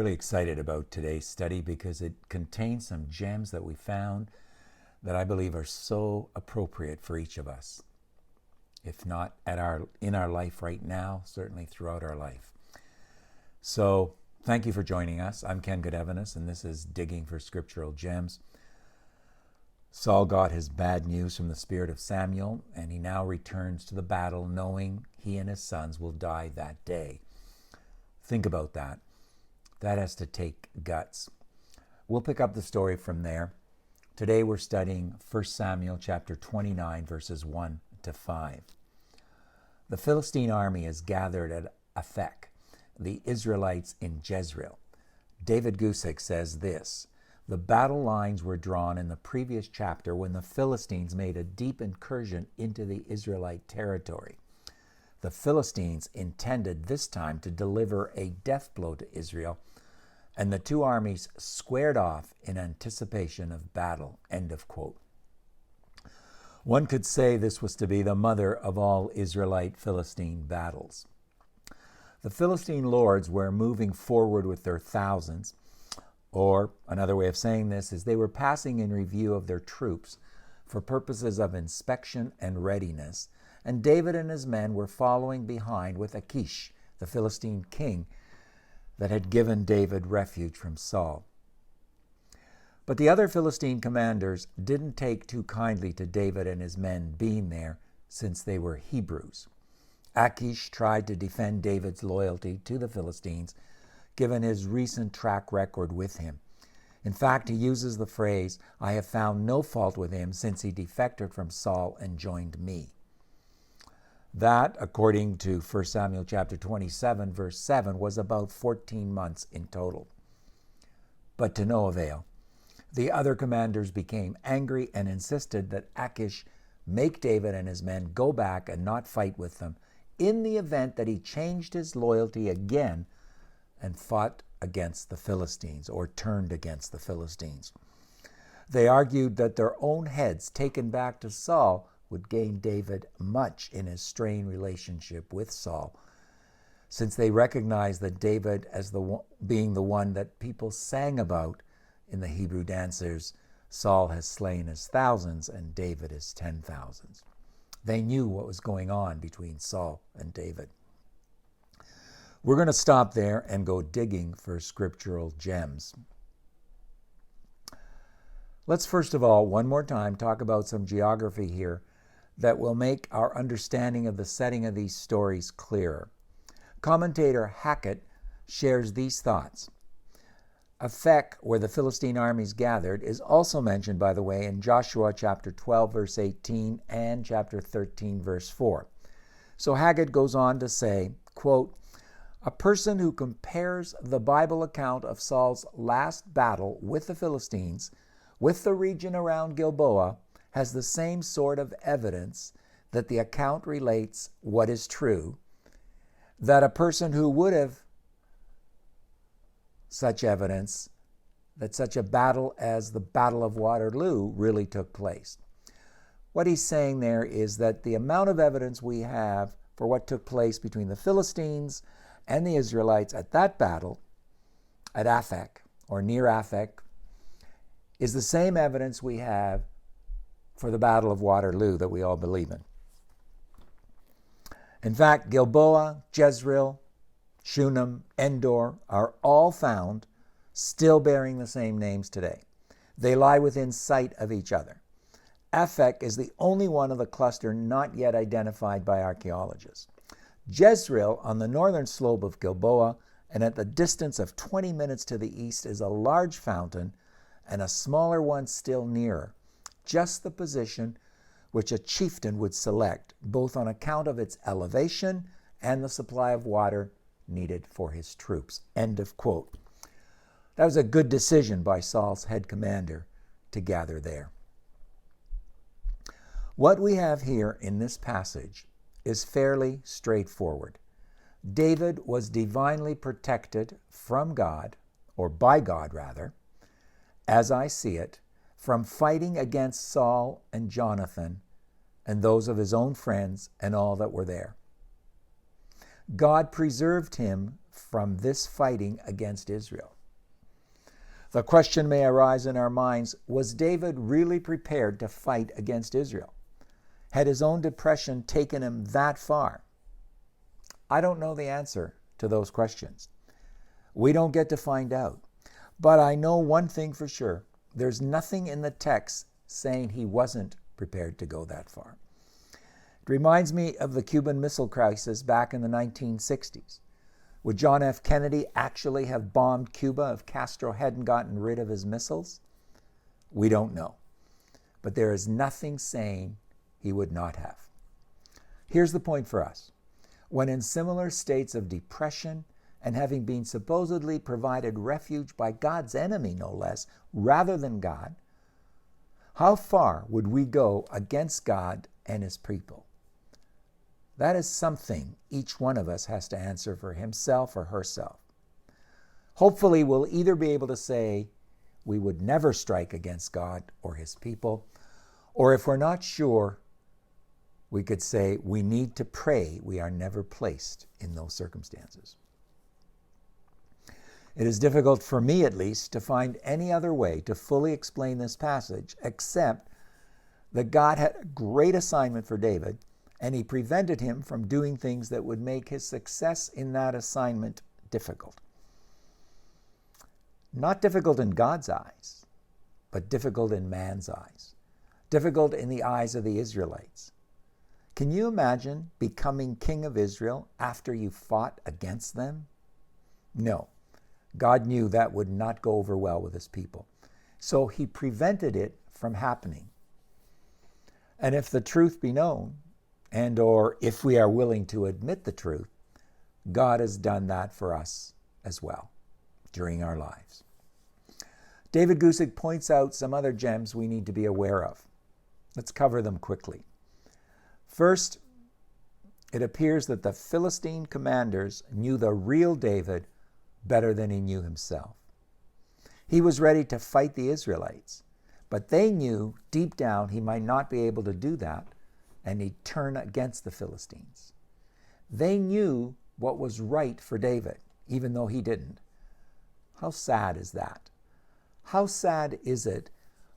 really excited about today's study because it contains some gems that we found that I believe are so appropriate for each of us. If not in our life right now, certainly throughout our life. So thank you for joining us. I'm Ken Godevinus, and this is Digging for Scriptural Gems. Saul got his bad news from the spirit of Samuel, and he now returns to the battle knowing he and his sons will die that day. Think about that. That has to take guts. We'll pick up the story from there. Today we're studying 1 Samuel chapter 29, verses 1 to 5. The Philistine army is gathered at Aphek, the Israelites in Jezreel. David Gusick says this: the battle lines were drawn in the previous chapter when the Philistines made a deep incursion into the Israelite territory. The Philistines intended this time to deliver a death blow to Israel, and the two armies squared off in anticipation of battle. End of quote. One could say this was to be the mother of all Israelite-Philistine battles. The Philistine lords were moving forward with their thousands, or another way of saying this is they were passing in review of their troops for purposes of inspection and readiness, and David and his men were following behind with Achish, the Philistine king that had given David refuge from Saul. But the other Philistine commanders didn't take too kindly to David and his men being there, since they were Hebrews. Achish tried to defend David's loyalty to the Philistines, given his recent track record with him. In fact, he uses the phrase, "I have found no fault with him since he defected from Saul and joined me." That, according to 1 Samuel chapter 27, verse 7, was about 14 months in total. But to no avail. The other commanders became angry and insisted that Achish make David and his men go back and not fight with them, in the event that he changed his loyalty again and fought against the Philistines, or turned against the Philistines. They argued that their own heads taken back to Saul would gain David much in his strained relationship with Saul, since they recognized that David as being the one that people sang about in the Hebrew dancers, Saul has slain his thousands and David his 10,000s. They knew what was going on between Saul and David. We're going to stop there and go digging for scriptural gems. Let's first of all, one more time, talk about some geography here that will make our understanding of the setting of these stories clearer. Commentator Hackett shares these thoughts. Aphek, where the Philistine armies gathered, is also mentioned, by the way, in Joshua chapter 12, verse 18 and chapter 13, verse 4. So Hackett goes on to say, quote, "A person who compares the Bible account of Saul's last battle with the Philistines with the region around Gilboa has the same sort of evidence that the account relates what is true, that a person who would have such evidence that such a battle as the Battle of Waterloo really took place." What he's saying there is that the amount of evidence we have for what took place between the Philistines and the Israelites at that battle, at Aphek, or near Aphek, is the same evidence we have for the Battle of Waterloo that we all believe in. In fact, Gilboa, Jezreel, Shunem, Endor are all found still bearing the same names today. They lie within sight of each other. Aphek is the only one of the cluster not yet identified by archaeologists. Jezreel, on the northern slope of Gilboa and at the distance of 20 minutes to the east, is a large fountain, and a smaller one still nearer, just the position which a chieftain would select, both on account of its elevation and the supply of water needed for his troops. End of quote. That was a good decision by Saul's head commander to gather there. What we have here in this passage is fairly straightforward. David was divinely protected from God, or by God rather, as I see it, from fighting against Saul and Jonathan and those of his own friends and all that were there. God preserved him from this fighting against Israel. The question may arise in our minds, was David really prepared to fight against Israel? Had his own depression taken him that far? I don't know the answer to those questions. We don't get to find out. But I know one thing for sure. There's nothing in the text saying he wasn't prepared to go that far. It reminds me of the Cuban Missile Crisis back in the 1960s. Would John F. Kennedy actually have bombed Cuba if Castro hadn't gotten rid of his missiles? We don't know. But there is nothing saying he would not have. Here's the point for us. When in similar states of depression and having been supposedly provided refuge by God's enemy, no less, rather than God, how far would we go against God and his people? That is something each one of us has to answer for himself or herself. Hopefully, we'll either be able to say we would never strike against God or his people, or if we're not sure, we could say we need to pray we are never placed in those circumstances. It is difficult for me, at least, to find any other way to fully explain this passage except that God had a great assignment for David, and he prevented him from doing things that would make his success in that assignment difficult. Not difficult in God's eyes, but difficult in man's eyes. Difficult in the eyes of the Israelites. Can you imagine becoming king of Israel after you fought against them? No. God knew that would not go over well with his people. So he prevented it from happening. And if the truth be known, and or if we are willing to admit the truth, God has done that for us as well during our lives. David Gusick points out some other gems we need to be aware of. Let's cover them quickly. First, it appears that the Philistine commanders knew the real David better than he knew himself. He was ready to fight the Israelites, but they knew deep down he might not be able to do that, and he'd turn against the Philistines. They knew what was right for David, even though he didn't. How sad is that? How sad is it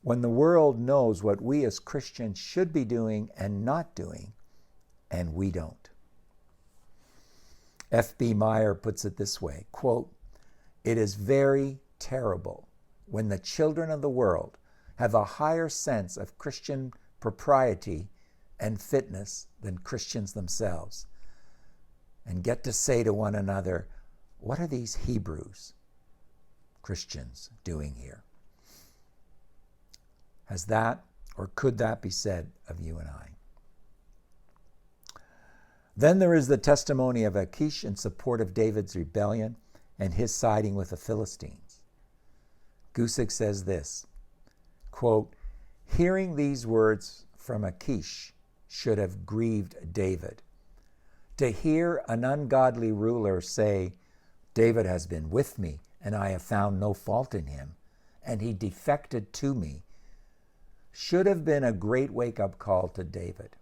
when the world knows what we as Christians should be doing and not doing, and we don't? F.B. Meyer puts it this way, quote, "It is very terrible when the children of the world have a higher sense of Christian propriety and fitness than Christians themselves, and get to say to one another, what are these Hebrews, Christians, doing here?" Has that, or could that be said of you and I? Then there is the testimony of Achish in support of David's rebellion and his siding with the Philistines. Gusick says this, quote, "Hearing these words from Achish should have grieved David. To hear an ungodly ruler say, 'David has been with me, and I have found no fault in him, and he defected to me,' should have been a great wake-up call to David.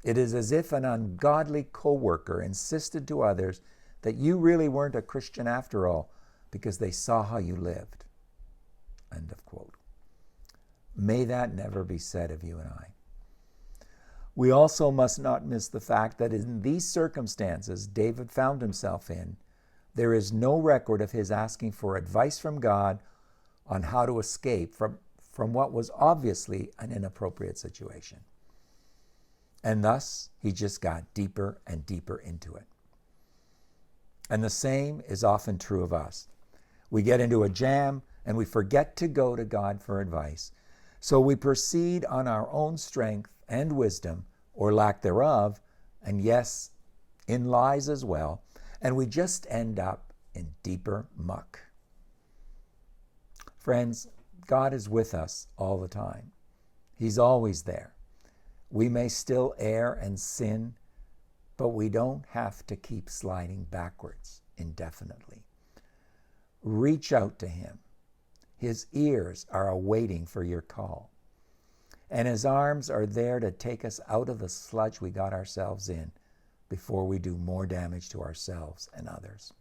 It is as if an ungodly co-worker insisted to others that you really weren't a Christian after all because they saw how you lived." End of quote. May that never be said of you and I. We also must not miss the fact that in these circumstances David found himself in, there is no record of his asking for advice from God on how to escape from what was obviously an inappropriate situation. And thus, he just got deeper and deeper into it. And the same is often true of us. We get into a jam and we forget to go to God for advice. So we proceed on our own strength and wisdom, or lack thereof, and yes, in lies as well, and we just end up in deeper muck. Friends, God is with us all the time. He's always there. We may still err and sin, but we don't have to keep sliding backwards indefinitely. Reach out to him. His ears are awaiting for your call, and his arms are there to take us out of the sludge we got ourselves in before we do more damage to ourselves and others.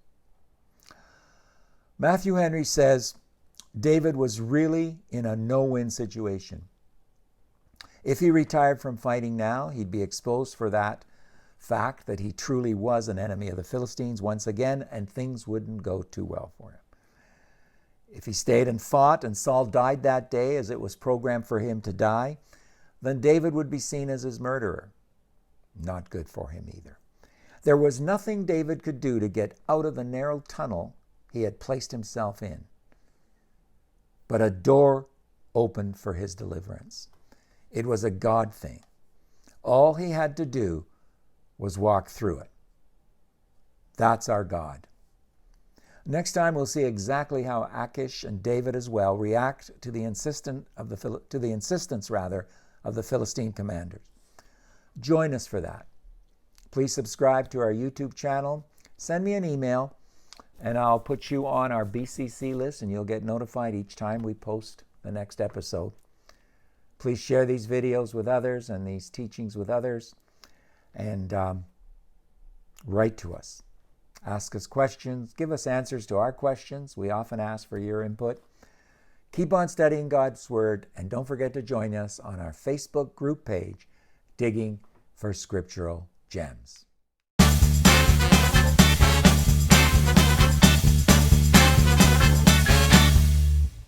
Matthew Henry says David was really in a no-win situation. If he retired from fighting now, he'd be exposed for that fact that he truly was an enemy of the Philistines once again, and things wouldn't go too well for him. If he stayed and fought and Saul died that day as it was programmed for him to die, then David would be seen as his murderer. Not good for him either. There was nothing David could do to get out of the narrow tunnel he had placed himself in. But a door opened for his deliverance. It was a God thing. All he had to do was walk through it. That's our God. Next time we'll see exactly how Achish and David as well react to the insistence of the Philistine commanders. Join us for that. Please subscribe to our YouTube channel. Send me an email and I'll put you on our BCC list and you'll get notified each time we post the next episode. Please share these videos with others and these teachings with others, and write to us. Ask us questions. Give us answers to our questions. We often ask for your input. Keep on studying God's Word, and don't forget to join us on our Facebook group page, Digging for Scriptural Gems.